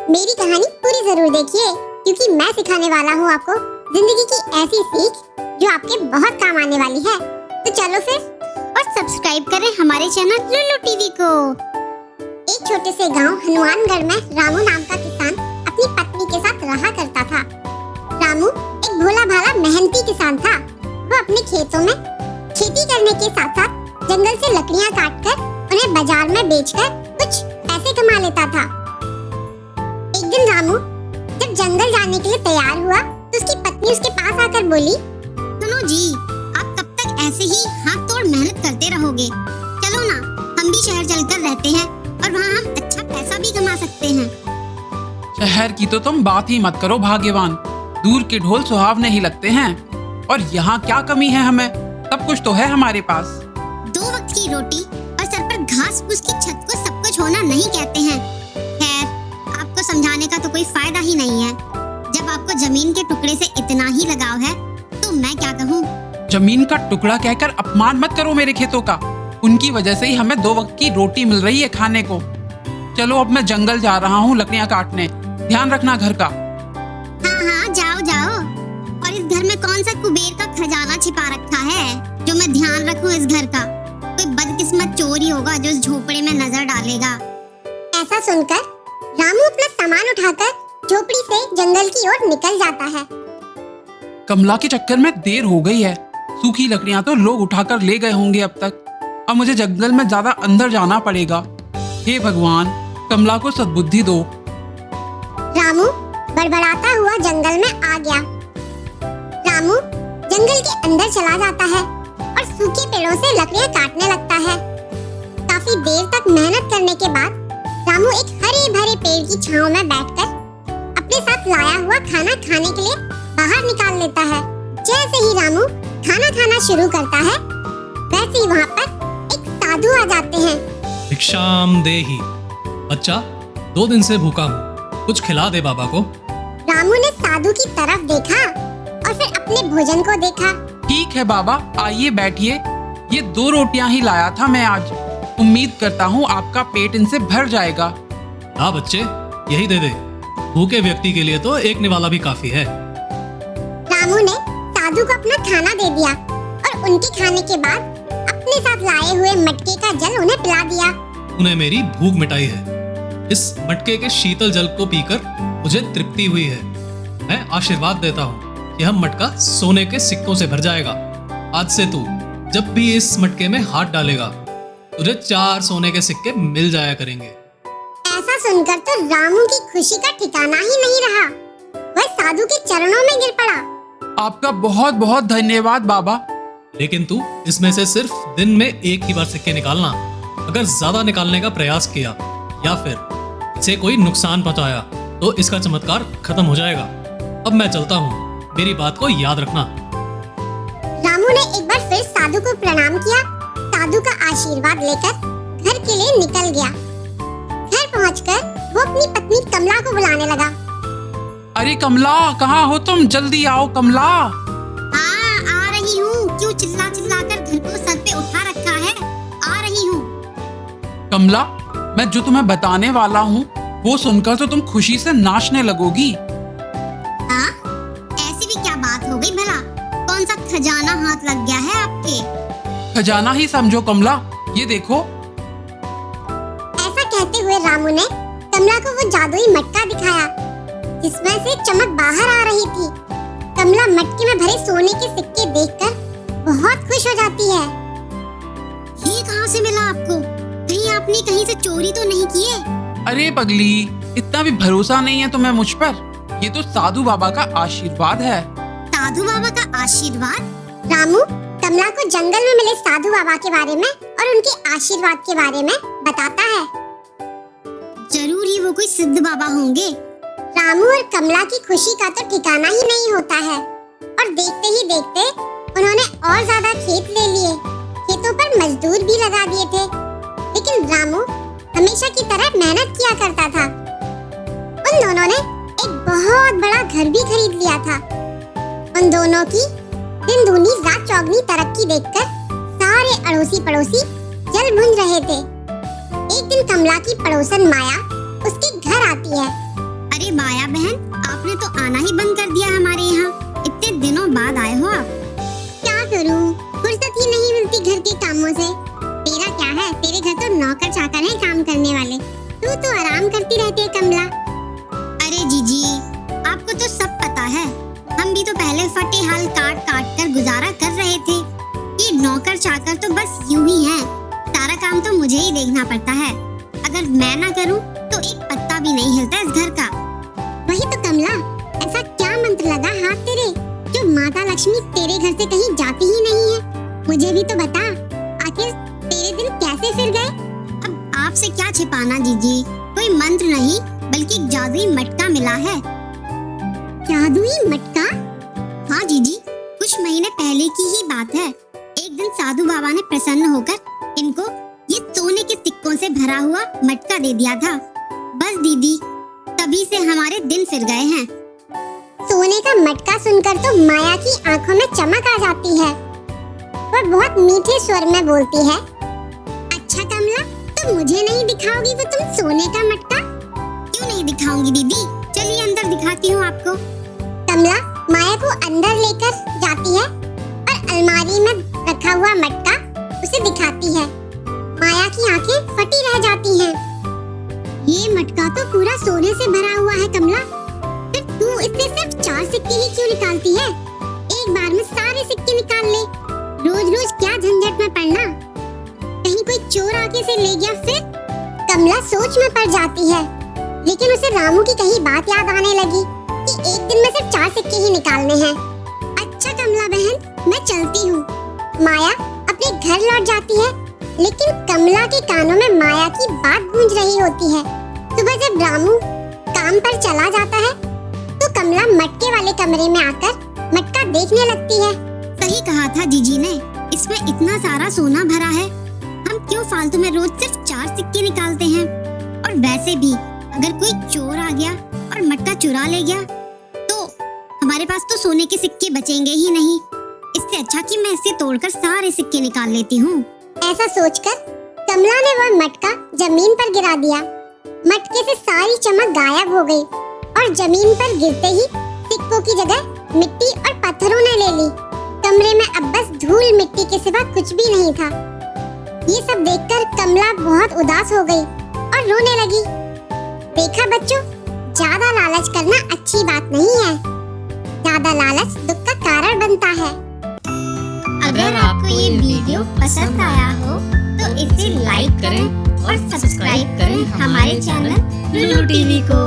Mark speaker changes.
Speaker 1: मेरी कहानी पूरी जरूर देखिए, क्योंकि मैं सिखाने वाला हूँ आपको जिंदगी की ऐसी सीख जो आपके बहुत काम आने वाली है। तो चलो फिर, और सब्सक्राइब करें हमारे चैनल लुल्लू टीवी को। एक छोटे से गांव हनुमानगढ़ में रामू नाम का किसान अपनी पत्नी के साथ रहा करता था। रामू एक भोला भाला मेहनती किसान था। वो अपने खेतों में खेती करने के साथ साथ जंगल से लकड़ियां काटकर उन्हें बाजार में बेचकर कुछ पैसे कमा लेता था। एक दिन रामू जब जंगल जाने के लिए तैयार हुआ तो उसकी पत्नी उसके पास आकर बोली,
Speaker 2: सुनो जी, आप कब तक ऐसे ही हाथ तोड़ मेहनत करते रहोगे? चलो ना, हम भी शहर चलकर रहते हैं और वहाँ हम अच्छा पैसा भी कमा सकते हैं।
Speaker 3: शहर की तो तुम बात ही मत करो भाग्यवान, दूर के ढोल सुहावने ही लगते हैं। और यहाँ क्या कमी है हमें, सब कुछ तो है हमारे पास।
Speaker 2: 2 वक्त की रोटी और सर पर घास फूस की छत को सब कुछ होना नहीं कहते हैं। खैर, आपको समझाने का तो कोई फायदा ही नहीं है। जब आपको जमीन के टुकड़े से इतना ही लगाव है तो मैं क्या कहूँ।
Speaker 3: जमीन का टुकड़ा कहकर अपमान मत करो मेरे खेतों का। उनकी वजह से ही हमें 2 वक्त की रोटी मिल रही है खाने को। चलो अब मैं जंगल जा रहा हूँ लकड़ियाँ काटने, ध्यान रखना घर का।
Speaker 2: हाँ, जाओ जाओ। और इस घर में कौन सा कुबेर का खजाना छिपा रखा है जो मैं ध्यान रखूं इस घर का? कोई बदकिस्मत चोर ही होगा जो इस झोपड़े में नजर डालेगा।
Speaker 1: ऐसा सुनकर रामू अपना सामान उठाकर झोपड़ी से जंगल की ओर निकल जाता है।
Speaker 3: कमला के चक्कर में देर हो गई है। सूखी लकड़ियाँ तो लोग उठाकर ले गए होंगे अब तक। अब मुझे जंगल में ज्यादा अंदर जाना पड़ेगा। हे भगवान, कमला को सद्बुद्धि दो।
Speaker 1: रामू बड़बड़ाता हुआ जंगल में आ गया। रामू जंगल के अंदर चला जाता है और सूखे पेड़ों से लकड़ियां काटने लगता है। काफी देर तक मेहनत करने के बाद रामू एक हरे भरे पेड़ की छांव में बैठकर अपने साथ लाया हुआ खाना खाने के लिए बाहर निकाल लेता है। जैसे ही रामू खाना खाना शुरू करता है, वैसे ही वहाँ पर एक साधु आ जाते हैं।
Speaker 4: भिक्षाम देहि। बच्चा 2 दिन से भूखा हूँ, कुछ खिला दे बाबा को।
Speaker 1: रामू ने साधु की तरफ देखा और फिर अपने भोजन को देखा।
Speaker 3: ठीक है बाबा, आइए बैठिए। ये 2 रोटियां ही लाया था मैं आज। उम्मीद करता हूँ आपका पेट इनसे भर जाएगा।
Speaker 4: हाँ बच्चे, यही दे दे। भूखे व्यक्ति के लिए तो एक निवाला भी काफी है।
Speaker 1: रामू ने साधु को अपना खाना दे दिया और उनके खाने के बाद अपने साथ लाए हुए मटके का जल उन्हें पिला दिया।
Speaker 4: तूने मेरी भूख मिटाई है। इस मटके के शीतल जल को पीकर मुझे तृप्ति हुई है। मैं आशीर्वाद देता हूँ कि यह मटका सोने के सिक्कों से भर जाएगा। आज से तू जब भी इस मटके में हाथ डालेगा, तुझे 4 सोने के सिक्के मिल जाया करेंगे।
Speaker 1: ऐसा सुनकर तो रामू की खुशी का ठिकाना ही नहीं रहा। वह साधु के चरणों में गिर पड़ा।
Speaker 3: आपका बहुत बहुत धन्यवाद बाबा।
Speaker 4: लेकिन तू इसमें से सिर्फ दिन में 1 ही बार सिक्के निकालना। अगर ज्यादा निकालने का प्रयास किया या फिर इसे कोई नुकसान पहुंचाया तो इसका चमत्कार खत्म हो जाएगा। अब मैं चलता हूँ, मेरी बात को याद रखना।
Speaker 1: रामू ने एक बार फिर साधु को प्रणाम किया। साधु का आशीर्वाद लेकर घर के लिए निकल गया। घर पहुंचकर वो अपनी पत्नी कमला को बुलाने लगा।
Speaker 3: अरे कमला, कहाँ हो तुम? जल्दी आओ कमला।
Speaker 2: हाँ, आ रही हूँ। क्यों चिल्ला चिल्ला कर घर को सर पे उठा रखा है? आ रही हूँ।
Speaker 3: कमला, मैं जो तुम्हें बताने वाला हूँ वो सुनकर तो तुम खुशी से नाचने लगोगी।
Speaker 2: हाँ, ऐसी भी क्या बात हो गई भला? कौन सा खजाना हाथ लग गया है आपके?
Speaker 3: खजाना ही समझो कमला, ये देखो।
Speaker 1: ऐसा कहते हुए रामू ने कमला को वो जादुई मटका दिखाया जिसमें से चमक बाहर आ रही थी। कमला मटके में भरे सोने के सिक्के देखकर बहुत खुश हो जाती है।
Speaker 2: ये कहाँ से मिला आपको? कहीं आपने कहीं से चोरी तो नहीं की है?
Speaker 3: अरे पगली, इतना भी भरोसा नहीं है तुम्हें मुझ पर? ये तो साधु बाबा का आशीर्वाद है।
Speaker 2: साधु बाबा का आशीर्वाद?
Speaker 1: रामू कमला को जंगल में मिले साधु बाबा के बारे में और उनके आशीर्वाद के बारे में बताता है।
Speaker 2: जरूर ही वो कोई सिद्ध बाबा होंगे।
Speaker 1: रामू और कमला की खुशी का तो ठिकाना ही नहीं होता है और देखते ही देखते उन्होंने और ज्यादा खेत ले लिए। खेतों पर मजदूर भी लगा दिए थे। लेकिन रामू हमेशा की तरह मेहनत किया करता था। उन दोनों ने एक बहुत बड़ा घर भी खरीद लिया था। उन दोनों की दिन दूनी रात चौगनी तरक्की देखकर सारे अड़ोसी पड़ोसी जल भुन रहे थे। एक दिन कमला की पड़ोसन माया उसके घर आती है। रहती है कमला?
Speaker 2: अरे जीजी, आपको तो सब पता है। हम भी तो पहले फटे हाल काट काट कर गुजारा कर रहे थे। ये नौकर चाकर तो बस यूं ही हैं। सारा काम तो मुझे ही देखना पड़ता है। अगर मैं ना करूं तो एक पत्ता भी नहीं हिलता इस घर का।
Speaker 1: वही तो कमला, ऐसा क्या मंत्र लगा हाथ तेरे जो माता लक्ष्मी तेरे घर से कहीं जाती ही नहीं है? मुझे भी तो बता, आखिर तेरे दिन कैसे फिर गए?
Speaker 2: अब आपसे क्या छिपाना जीजी, कोई मंत्र नहीं बल्कि एक जादुई मटका मिला है।
Speaker 1: जादुई मटका?
Speaker 2: हाँ जीजी, कुछ महीने पहले की ही बात है। एक दिन साधु बाबा ने प्रसन्न होकर इनको ये सोने के सिक्कों से भरा हुआ मटका दे दिया था। बस दीदी, तभी से हमारे दिन फिर गए हैं।
Speaker 1: सोने का मटका सुनकर तो माया की आंखों में चमक आ जाती है। वह बहुत मीठे स्वर में बोलती है, अच्छा कमला, तुम मुझे नहीं दिखाओगी वो तुम सोने का मटका?
Speaker 2: क्यों नहीं दिखाऊंगी दीदी, चलिए अंदर दिखाती हूँ आपको।
Speaker 1: कमला माया को अंदर लेकर जाती है और अलमारी में रखा हुआ मटका उसे दिखाती है। माया की आंखें फटी रह जाती हैं। ये मटका तो पूरा सोने से भरा हुआ है कमला, फिर तू इससे सिर्फ 4 सिक्के ही क्यों निकालती है? एक बार में सारे सिक्के निकाल ले। रोज रोज क्या झंझट में पड़ना, कहीं कोई चोर आके से ले गया फिर? कमला सोच में पड़ जाती है, लेकिन उसे रामू की कही बात याद आने लगी कि एक दिन में सिर्फ 4 सिक्के ही निकालने हैं। अच्छा कमला बहन, मैं चलती हूँ। माया अपने घर लौट जाती है, लेकिन कमला के कानों में माया की बात गूंज रही होती है। सुबह जब रामू काम पर चला जाता है तो कमला मटके वाले कमरे में आकर मटका देखने लगती है।
Speaker 2: सही कहा था जीजी ने, इसमें इतना सारा सोना भरा है, हम क्यों फालतू में रोज सिर्फ 4 सिक्के निकालते हैं? और वैसे भी अगर कोई चोर आ गया और मटका चुरा ले गया तो हमारे पास तो सोने के सिक्के बचेंगे ही नहीं। इससे अच्छा कि मैं इसे तोड़कर सारे सिक्के निकाल लेती हूँ।
Speaker 1: ऐसा सोचकर कमला ने वह मटका जमीन पर गिरा दिया। मटके से सारी चमक गायब हो गई और जमीन पर गिरते ही सिक्कों की जगह मिट्टी और पत्थरों ने ले ली। कमरे में अब बस धूल मिट्टी के सिवा कुछ भी नहीं था। ये सब देखकर कमला बहुत उदास हो गई और रोने लगी। देखा बच्चों, ज्यादा लालच करना अच्छी बात नहीं है। ज्यादा लालच दुख का कारण बनता है।
Speaker 2: अगर आपको ये वीडियो पसंद आया हो तो इसे लाइक करें और सब्सक्राइब करें हमारे चैनल लुलु टीवी को।